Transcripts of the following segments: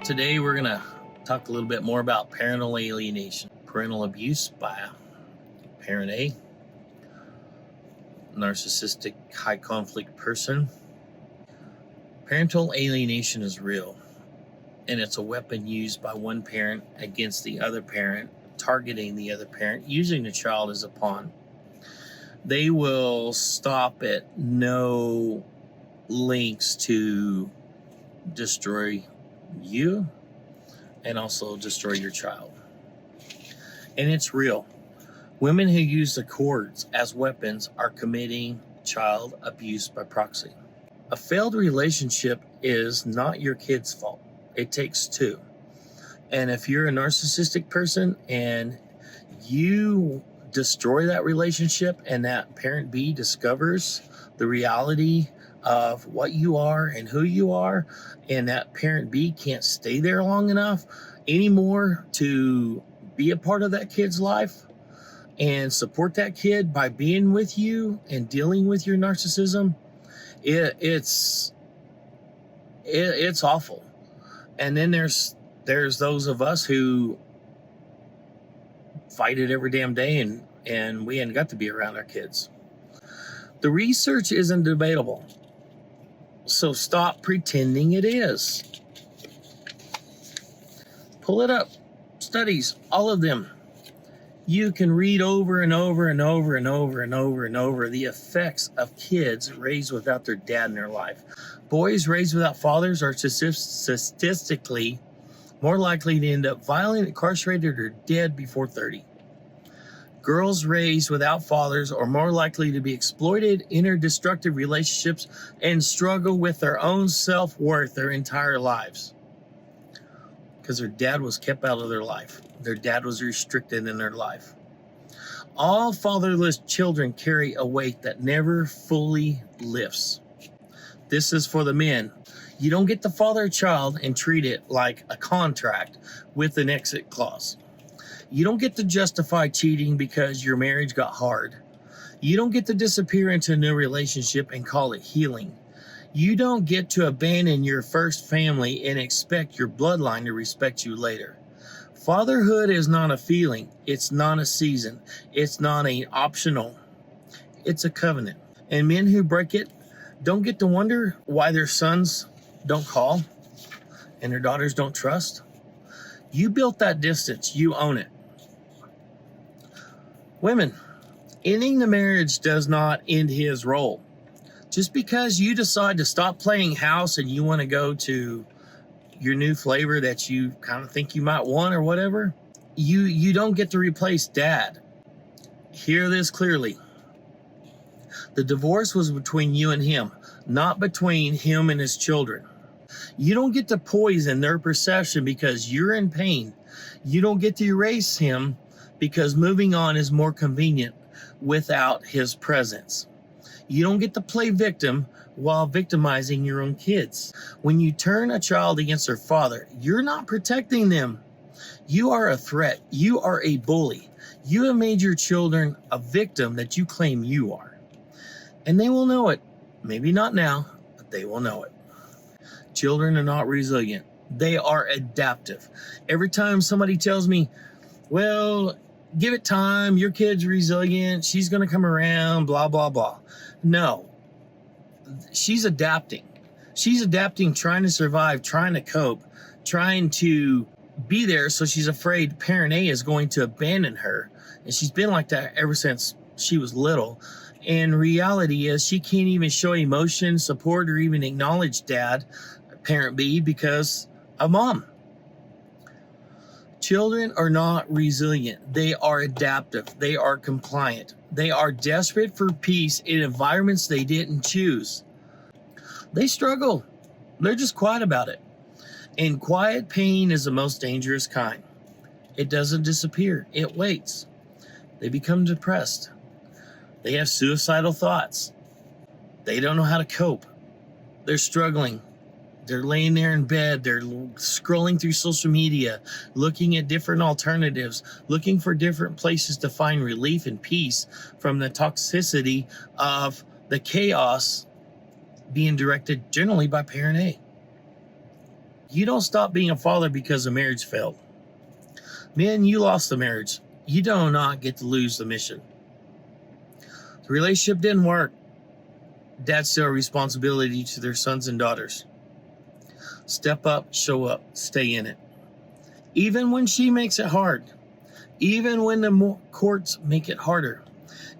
Today we're going to talk a little bit more about parental alienation, parental abuse by parent A, narcissistic high conflict person. Parental alienation is real, and it's a weapon used by one parent against the other parent, targeting the other parent, using the child as a pawn. They will stop at no lengths to destroy you and also destroy your child. And it's real. Women who use the cords as weapons are committing child abuse by proxy. A failed relationship is not your kid's fault. It takes two. And if you're a narcissistic person and you destroy that relationship and that parent B discovers the reality of what you are and who you are, and that parent B can't stay there long enough anymore to be a part of that kid's life and support that kid by being with you and dealing with your narcissism, it's awful. And then there's those of us who fight it every damn day and we ain't got to be around our kids. The research isn't debatable. So stop pretending it is. Pull it up. Studies, all of them. You can read over and over and over and over and over and over the effects of kids raised without their dad in their life. Boys raised without fathers are statistically more likely to end up violent, incarcerated, or dead before 30. Girls raised without fathers are more likely to be exploited, enter destructive relationships, and struggle with their own self-worth their entire lives. Because their dad was kept out of their life. Their dad was restricted in their life. All fatherless children carry a weight that never fully lifts. This is for the men. You don't get to father a child and treat it like a contract with an exit clause. You don't get to justify cheating because your marriage got hard. You don't get to disappear into a new relationship and call it healing. You don't get to abandon your first family and expect your bloodline to respect you later. Fatherhood is not a feeling. It's not a season. It's not an optional. It's a covenant. And men who break it don't get to wonder why their sons don't call and their daughters don't trust. You built that distance. You own it. Women, ending the marriage does not end his role. Just because you decide to stop playing house and you want to go to your new flavor that you kind of think you might want or whatever, you don't get to replace dad. Hear this clearly. The divorce was between you and him, not between him and his children. You don't get to poison their perception because you're in pain. You don't get to erase him because moving on is more convenient without his presence. You don't get to play victim while victimizing your own kids. When you turn a child against their father, you're not protecting them. You are a threat. You are a bully. You have made your children a victim that you claim you are. And they will know it. Maybe not now, but they will know it. Children are not resilient. They are adaptive. Every time somebody tells me, well, give it time, your kid's resilient, she's going to come around, blah, blah, blah. No, she's adapting. She's adapting, trying to survive, trying to cope, trying to be there, so she's afraid parent A is going to abandon her. And she's been like that ever since she was little. And reality is she can't even show emotion, support, or even acknowledge dad, parent B, because of mom. Children are not resilient. They are adaptive. They are compliant. They are desperate for peace in environments they didn't choose. They struggle. They're just quiet about it. And quiet pain is the most dangerous kind. It doesn't disappear. It waits. They become depressed. They have suicidal thoughts. They don't know how to cope. They're struggling. They're laying there in bed. They're scrolling through social media, looking at different alternatives, looking for different places to find relief and peace from the toxicity of the chaos being directed generally by parent A. You don't stop being a father because the marriage failed. Men, you lost the marriage. You do not get to lose the mission. The relationship didn't work. Dads still have responsibility to their sons and daughters. Step up, show up, stay in it. Even when she makes it hard. Even when the courts make it harder.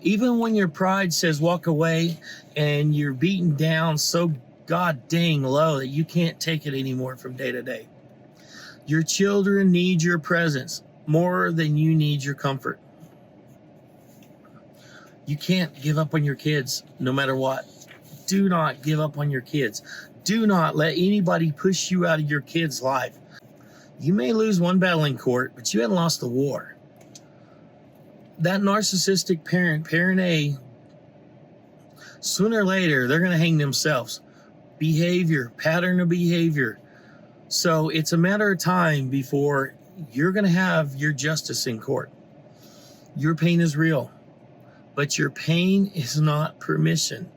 Even when your pride says walk away and you're beaten down so god dang low that you can't take it anymore from day to day. Your children need your presence more than you need your comfort. You can't give up on your kids no matter what. Do not give up on your kids. Do not let anybody push you out of your kid's life. You may lose one battle in court, but you haven't lost the war. That narcissistic parent, parent A, sooner or later, they're going to hang themselves. Behavior, pattern of behavior. So it's a matter of time before you're going to have your justice in court. Your pain is real, but your pain is not permission.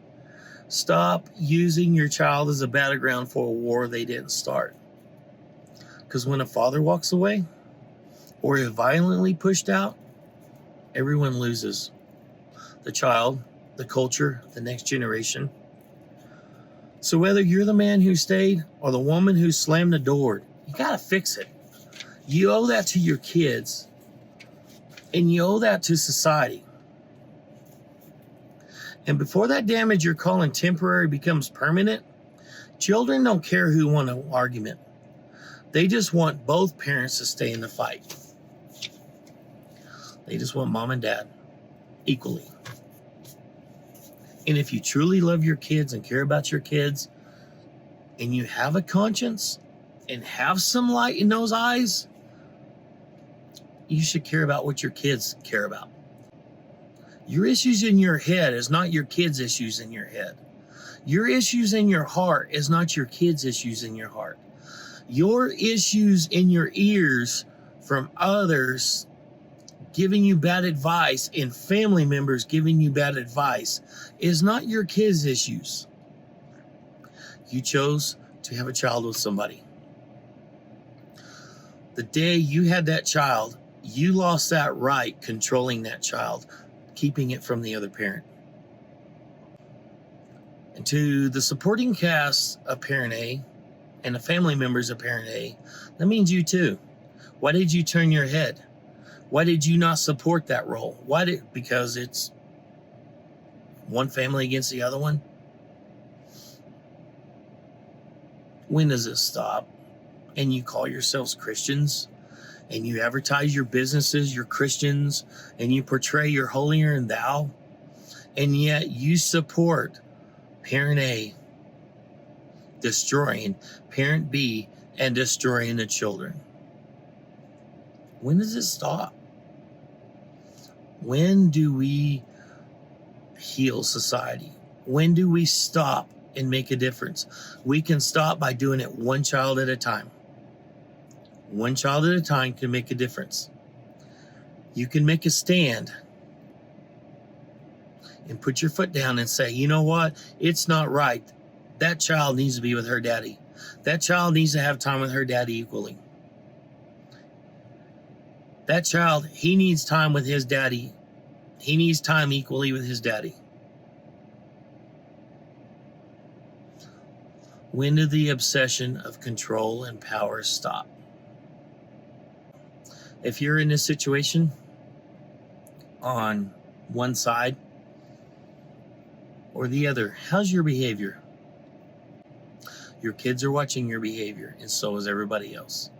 Stop using your child as a battleground for a war they didn't start. Because when a father walks away or is violently pushed out, everyone loses. The child, the culture, the next generation. So whether you're the man who stayed or the woman who slammed the door, you got to fix it. You owe that to your kids. And you owe that to society. And before that damage you're calling temporary becomes permanent, children don't care who won an argument. They just want both parents to stay in the fight. They just want mom and dad equally. And if you truly love your kids and care about your kids, and you have a conscience and have some light in those eyes, you should care about what your kids care about. Your issues in your head is not your kids' issues in your head. Your issues in your heart is not your kids' issues in your heart. Your issues in your ears from others giving you bad advice and family members giving you bad advice is not your kids' issues. You chose to have a child with somebody. The day you had that child, you lost that right controlling that child, keeping it from the other parent. And to the supporting cast of Parent A and the family members of Parent A, that means you too. Why did you turn your head? Why did you not support that role? Because it's one family against the other one? When does it stop? And you call yourselves Christians, and you advertise your businesses, you're Christians, and you portray you're holier than thou, and yet you support Parent A destroying Parent B and destroying the children. When does it stop? When do we heal society? When do we stop and make a difference? We can stop by doing it one child at a time. One child at a time can make a difference. You can make a stand and put your foot down and say, you know what? It's not right. That child needs to be with her daddy. That child needs to have time with her daddy equally. That child, he needs time with his daddy. He needs time equally with his daddy. When did the obsession of control and power stop? If you're in this situation on one side or the other, how's your behavior? Your kids are watching your behavior, and so is everybody else.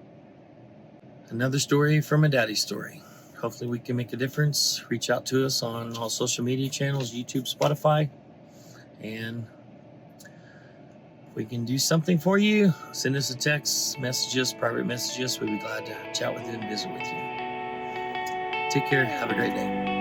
Another story from a daddy story. Hopefully we can make a difference. Reach out to us on all social media channels, YouTube, Spotify, and if we can do something for you, send us a text, messages, private messages. We'd be glad to chat with you and visit with you. Take care. Have a great day.